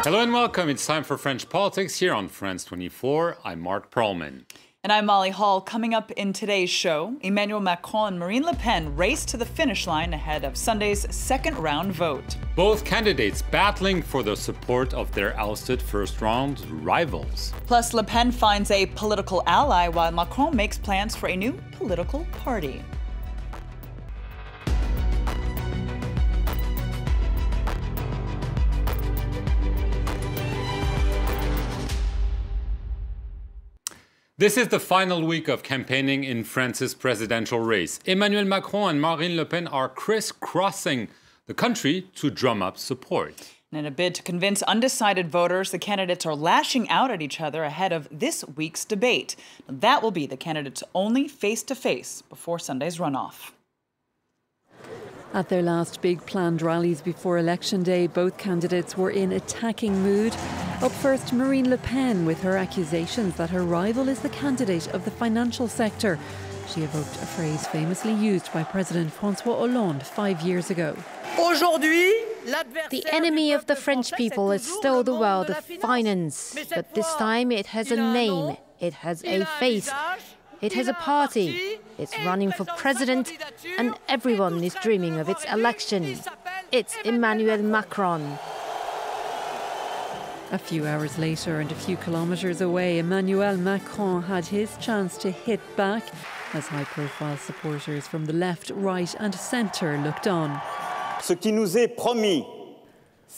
Hello and welcome. It's time for French Politics here on France 24. I'm Mark Perlman. And I'm Molly Hall. Coming up in today's show, Emmanuel Macron and Marine Le Pen race to the finish line ahead of Sunday's second round vote. Both candidates battling for the support of their ousted first round rivals. Plus, Le Pen finds a political ally while Macron makes plans for a new political party. This is the final week of campaigning in France's presidential race. Emmanuel Macron and Marine Le Pen are crisscrossing the country to drum up support. And in a bid to convince undecided voters, the candidates are lashing out at each other ahead of this week's debate. Now, that will be the candidates' only face-to-face before Sunday's runoff. At their last big planned rallies before Election Day, both candidates were in attacking mood. Up first, Marine Le Pen with her accusations that her rival is the candidate of the financial sector. She evoked a phrase famously used by President François Hollande 5 years ago. The enemy of the French people is still the world of finance, but this time it has a name, it has a face. It has a party, it's running for president, and everyone is dreaming of its election. It's Emmanuel Macron. A few hours later and a few kilometres away, Emmanuel Macron had his chance to hit back as high-profile supporters from the left, right and centre looked on.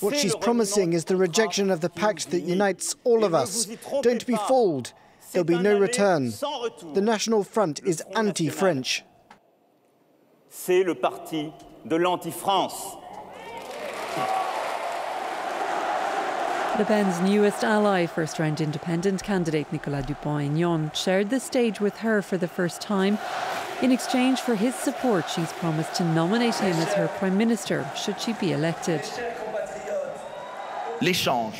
What she's promising is the rejection of the pact that unites all of us. Don't be fooled. There'll be no return. The National Front is anti-French. C'est le parti de l'anti-France. Le Pen's newest ally, first-round independent candidate Nicolas Dupont-Aignan, shared the stage with her for the first time. In exchange for his support, she's promised to nominate him as her Prime Minister, should she be elected. L'échange.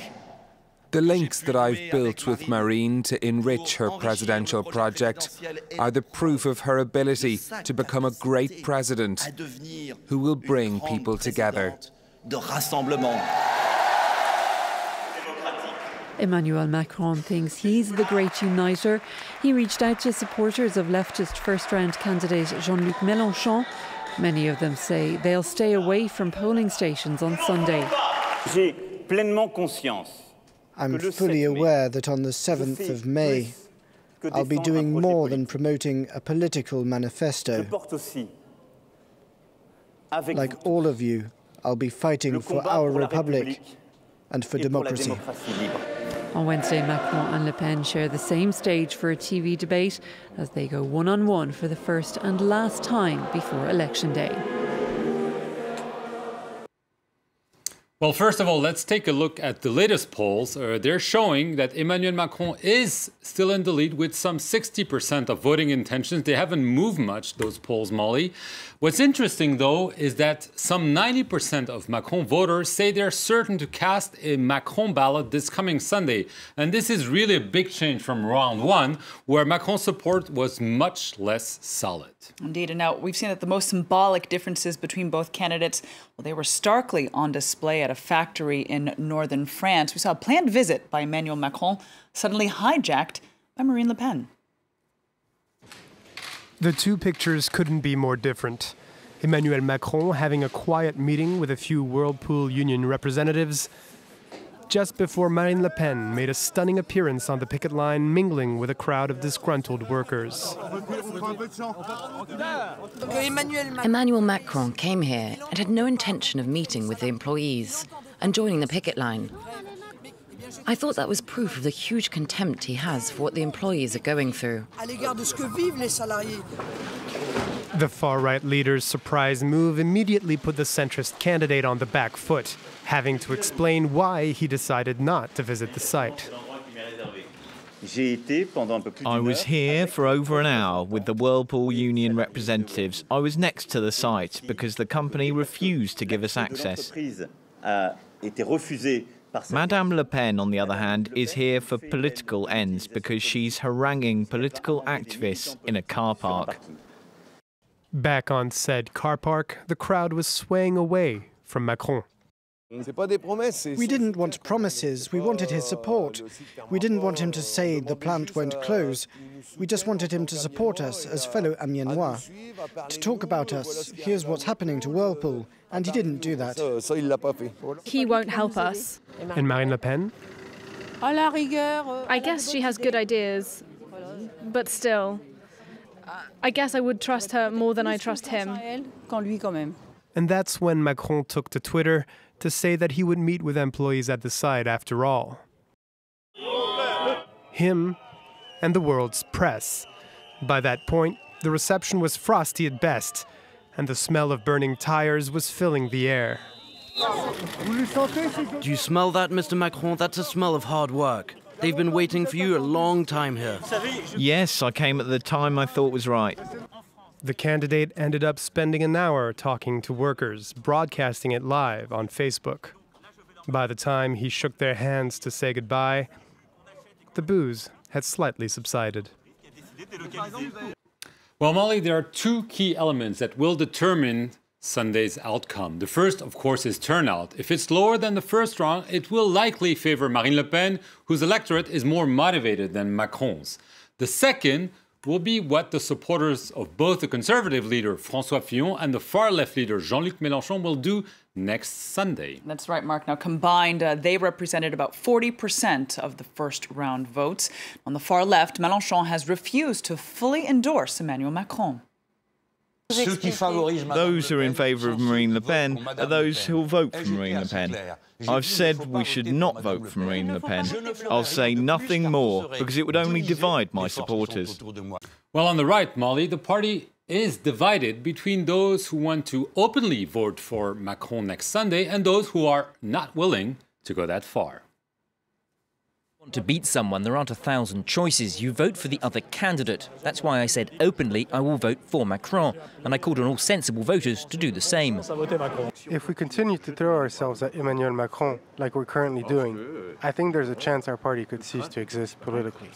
The links that I've built with Marine to enrich her presidential project are the proof of her ability to become a great president who will bring people together. Emmanuel Macron thinks he's the great uniter. He reached out to supporters of leftist first-round candidate Jean-Luc Mélenchon. Many of them say they'll stay away from polling stations on Sunday. J'ai pleinement conscience. I'm fully aware that on the 7th of May, I'll be doing more than promoting a political manifesto. Like all of you, I'll be fighting for our republic and for democracy. On Wednesday, Macron and Le Pen share the same stage for a TV debate as they go one-on-one for the first and last time before Election Day. Well, first of all, let's take a look at the latest polls. They're showing that Emmanuel Macron is still in the lead with some 60% of voting intentions. They haven't moved much, those polls, Molly. What's interesting, though, is that some 90% of Macron voters say they're certain to cast a Macron ballot this coming Sunday. And this is really a big change from round one, where Macron's support was much less solid. Indeed, and now we've seen that the most symbolic differences between both candidates, well, they were starkly on display at a factory in northern France. We saw a planned visit by Emmanuel Macron suddenly hijacked by Marine Le Pen. The two pictures couldn't be more different. Emmanuel Macron having a quiet meeting with a few Whirlpool union representatives just before Marine Le Pen made a stunning appearance on the picket line, mingling with a crowd of disgruntled workers. Emmanuel Macron came here and had no intention of meeting with the employees and joining the picket line. I thought that was proof of the huge contempt he has for what the employees are going through. The far-right leader's surprise move immediately put the centrist candidate on the back foot, having to explain why he decided not to visit the site. I was here for over an hour with the Whirlpool union representatives. I was next to the site because the company refused to give us access. Madame Le Pen, on the other hand, is here for political ends because she's haranguing political activists in a car park. Back on said car park, the crowd was swaying away from Macron. We didn't want promises, we wanted his support. We didn't want him to say the plant won't close. We just wanted him to support us as fellow Amiénois. To talk about us, here's what's happening to Whirlpool, and he didn't do that. He won't help us. And Marine Le Pen? I guess she has good ideas, but still, I guess I would trust her more than I trust him. And that's when Macron took to Twitter to say that he would meet with employees at the site after all. Him and the world's press. By that point, the reception was frosty at best, and the smell of burning tires was filling the air. Do you smell that, Mr. Macron? That's a smell of hard work. They've been waiting for you a long time here. Yes, I came at the time I thought was right. The candidate ended up spending an hour talking to workers, broadcasting it live on Facebook. By the time he shook their hands to say goodbye, the booze had slightly subsided. Well, Molly, there are two key elements that will determine Sunday's outcome. The first, of course, is turnout. If it's lower than the first round, it will likely favor Marine Le Pen, whose electorate is more motivated than Macron's. The second will be what the supporters of both the conservative leader François Fillon and the far-left leader Jean-Luc Mélenchon will do next Sunday. That's right, Mark. Now, combined, they represented about 40% of the first-round votes. On the far left, Mélenchon has refused to fully endorse Emmanuel Macron. Those who are in favour of Marine Le Pen are those who will vote for Marine Le Pen. I've said we should not vote for Marine Le Pen. I'll say nothing more because it would only divide my supporters. Well, on the right, Molly, the party is divided between those who want to openly vote for Macron next Sunday and those who are not willing to go that far. To beat someone, there aren't 1,000 choices. You vote for the other candidate. That's why I said openly I will vote for Macron, and I called on all sensible voters to do the same. If we continue to throw ourselves at Emmanuel Macron, like we're currently doing, I think there's a chance our party could cease to exist politically.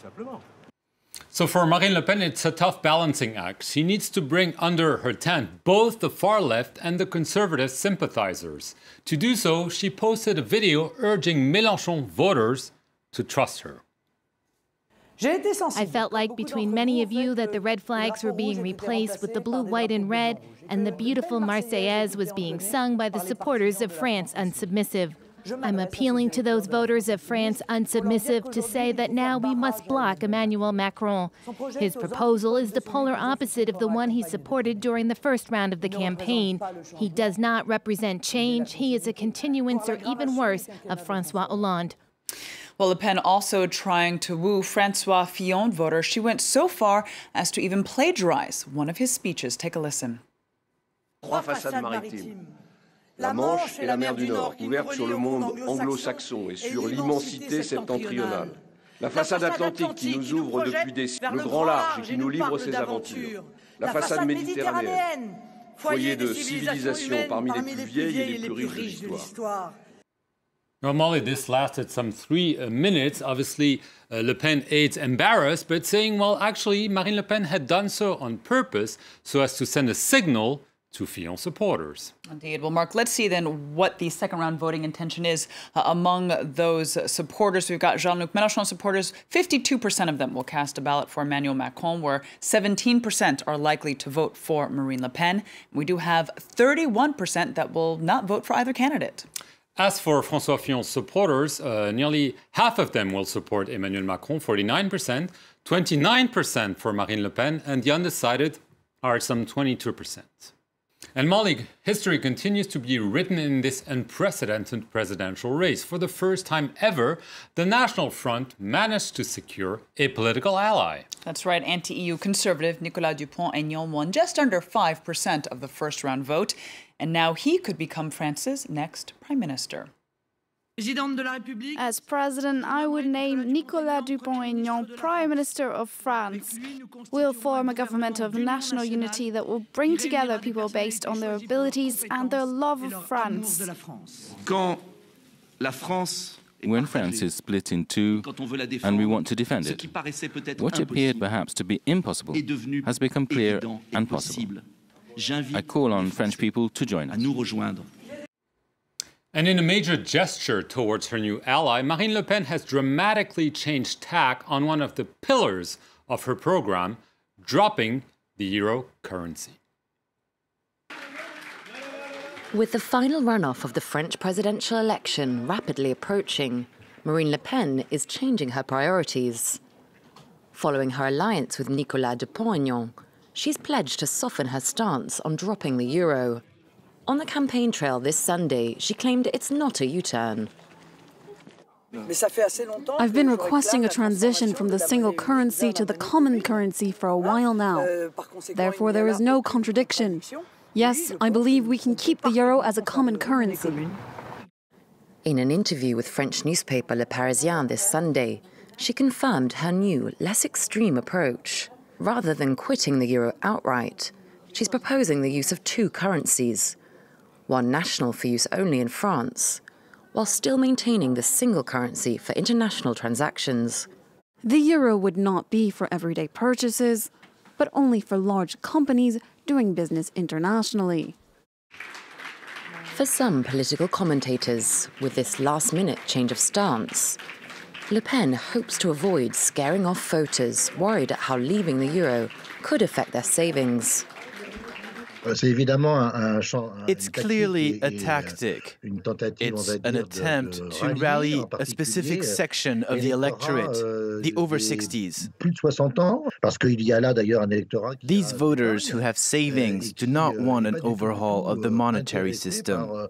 So for Marine Le Pen, it's a tough balancing act. She needs to bring under her tent both the far left and the conservative sympathizers. To do so, she posted a video urging Mélenchon voters to trust her. I felt like between many of you that the red flags were being replaced with the blue, white and red, and the beautiful Marseillaise was being sung by the supporters of France Unsubmissive. I'm appealing to those voters of France Unsubmissive to say that now we must block Emmanuel Macron. His proposal is the polar opposite of the one he supported during the first round of the campaign. He does not represent change. He is a continuance, or even worse, of François Hollande. Well, Le Pen also trying to woo François Fillon voters. She went so far as to even plagiarize one of his speeches. Take a listen. Trois façades maritimes. La Manche et la mer du Nord, ouvertes sur le monde anglo-saxon et sur l'immensité septentrionale. La façade atlantique qui nous ouvre depuis des siècles, le grand large et qui nous livre ses aventures. La façade méditerranéenne, foyer de civilisation parmi les plus vieilles et les plus riches de l'histoire. Well, Molly, this lasted some 3 minutes. Obviously, Le Pen aides embarrassed, but saying, well, actually, Marine Le Pen had done so on purpose so as to send a signal to Fillon supporters. Indeed. Well, Mark, let's see then what the second-round voting intention is among those supporters. We've got Jean-Luc Mélenchon supporters. 52% of them will cast a ballot for Emmanuel Macron, where 17% are likely to vote for Marine Le Pen. We do have 31% that will not vote for either candidate. As for François Fillon's supporters, nearly half of them will support Emmanuel Macron, 49%, 29% for Marine Le Pen, and the undecided are some 22%. And Molly, history continues to be written in this unprecedented presidential race. For the first time ever, the National Front managed to secure a political ally. That's right. Anti-EU conservative Nicolas Dupont-Aignan won just under 5% of the first-round vote. And now he could become France's next prime minister. As president, I would name Nicolas Dupont-Aignan Prime Minister of France. We'll form a government of national unity that will bring together people based on their abilities and their love of France. When France is split in two and we want to defend it, what appeared perhaps to be impossible has become clear and possible. I call on French people to join us. And in a major gesture towards her new ally, Marine Le Pen has dramatically changed tack on one of the pillars of her program, dropping the euro currency. With the final runoff of the French presidential election rapidly approaching, Marine Le Pen is changing her priorities. Following her alliance with Nicolas Dupont-Aignan, she's pledged to soften her stance on dropping the euro. On the campaign trail this Sunday, she claimed it's not a U-turn. I've been requesting a transition from the single currency to the common currency for a while now. Therefore, there is no contradiction. Yes, I believe we can keep the euro as a common currency. In an interview with French newspaper Le Parisien this Sunday, she confirmed her new, less extreme approach. Rather than quitting the euro outright, she's proposing the use of two currencies, one national for use only in France, while still maintaining the single currency for international transactions. The euro would not be for everyday purchases, but only for large companies doing business internationally. For some political commentators, with this last-minute change of stance, Le Pen hopes to avoid scaring off voters worried at how leaving the euro could affect their savings. It's clearly a tactic. It's an attempt to rally a specific section of the electorate, the over 60s. These voters who have savings do not want an overhaul of the monetary system.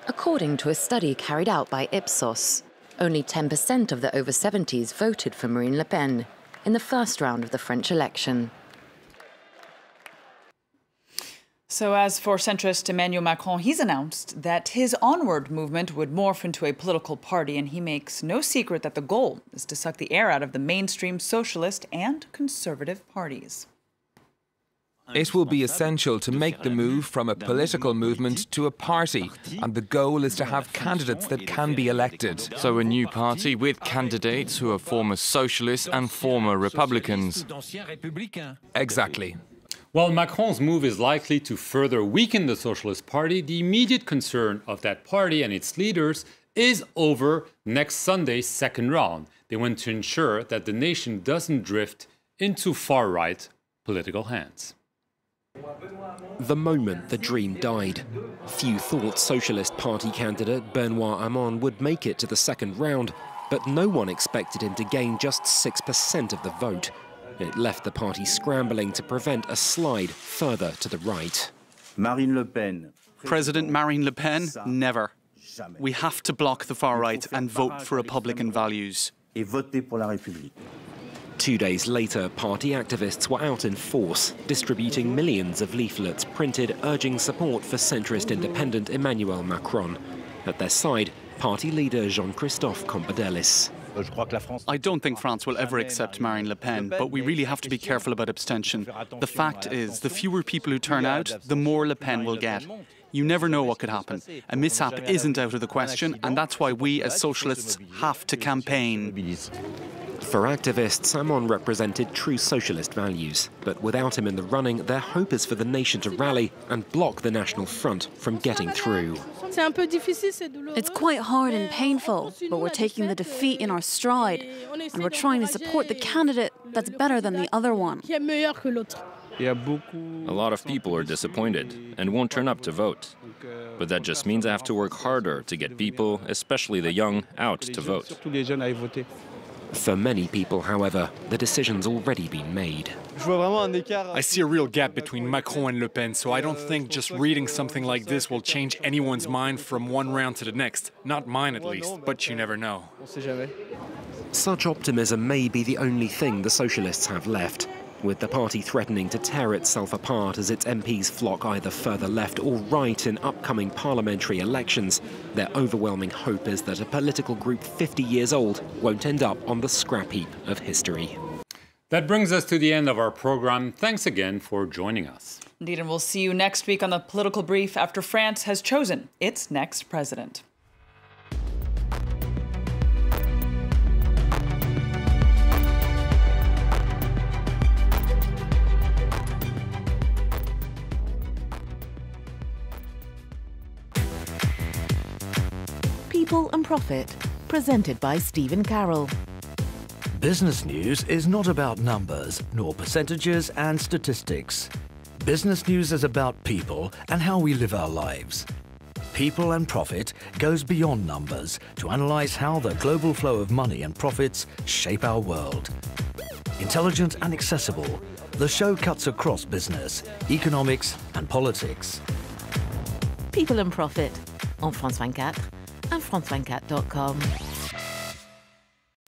According to a study carried out by Ipsos, only 10% of the over 70s voted for Marine Le Pen in the first round of the French election. So as for centrist Emmanuel Macron, he's announced that his onward movement would morph into a political party, and he makes no secret that the goal is to suck the air out of the mainstream socialist and conservative parties. It will be essential to make the move from a political movement to a party, and the goal is to have candidates that can be elected. So a new party with candidates who are former socialists and former Republicans. Exactly. While Macron's move is likely to further weaken the Socialist Party, the immediate concern of that party and its leaders is over next Sunday's second round. They want to ensure that the nation doesn't drift into far-right political hands. The moment the dream died, few thought Socialist Party candidate Benoît Hamon would make it to the second round, but no one expected him to gain just 6% of the vote. It left the party scrambling to prevent a slide further to the right. Marine Le Pen. President Marine Le Pen? Never. We have to block the far right and vote for Republican values. 2 days later, party activists were out in force, distributing millions of leaflets printed urging support for centrist independent Emmanuel Macron. At their side, party leader Jean-Christophe Cambadelis. I don't think France will ever accept Marine Le Pen, but we really have to be careful about abstention. The fact is, the fewer people who turn out, the more Le Pen will get. You never know what could happen. A mishap isn't out of the question, and that's why we as socialists have to campaign. For activists, Hamon represented true socialist values, but without him in the running, their hope is for the nation to rally and block the National Front from getting through. It's quite hard and painful, but we're taking the defeat in our stride, and we're trying to support the candidate that's better than the other one. A lot of people are disappointed and won't turn up to vote. But that just means I have to work harder to get people, especially the young, out to vote. For many people, however, the decision's already been made. I see a real gap between Macron and Le Pen, so I don't think just reading something like this will change anyone's mind from one round to the next. Not mine, at least, but you never know. Such optimism may be the only thing the socialists have left, with the party threatening to tear itself apart as its MPs flock either further left or right in upcoming parliamentary elections. Their overwhelming hope is that a political group 50 years old won't end up on the scrap heap of history. That brings us to the end of our program. Thanks again for joining us. Indeed, and we'll see you next week on the Political Brief after France has chosen its next president. People and Profit, presented by Stephen Carroll. Business news is not about numbers, nor percentages and statistics. Business news is about people and how we live our lives. People and Profit goes beyond numbers to analyse how the global flow of money and profits shape our world. Intelligent and accessible, the show cuts across business, economics and politics. People and Profit, on France 24 and France24.com.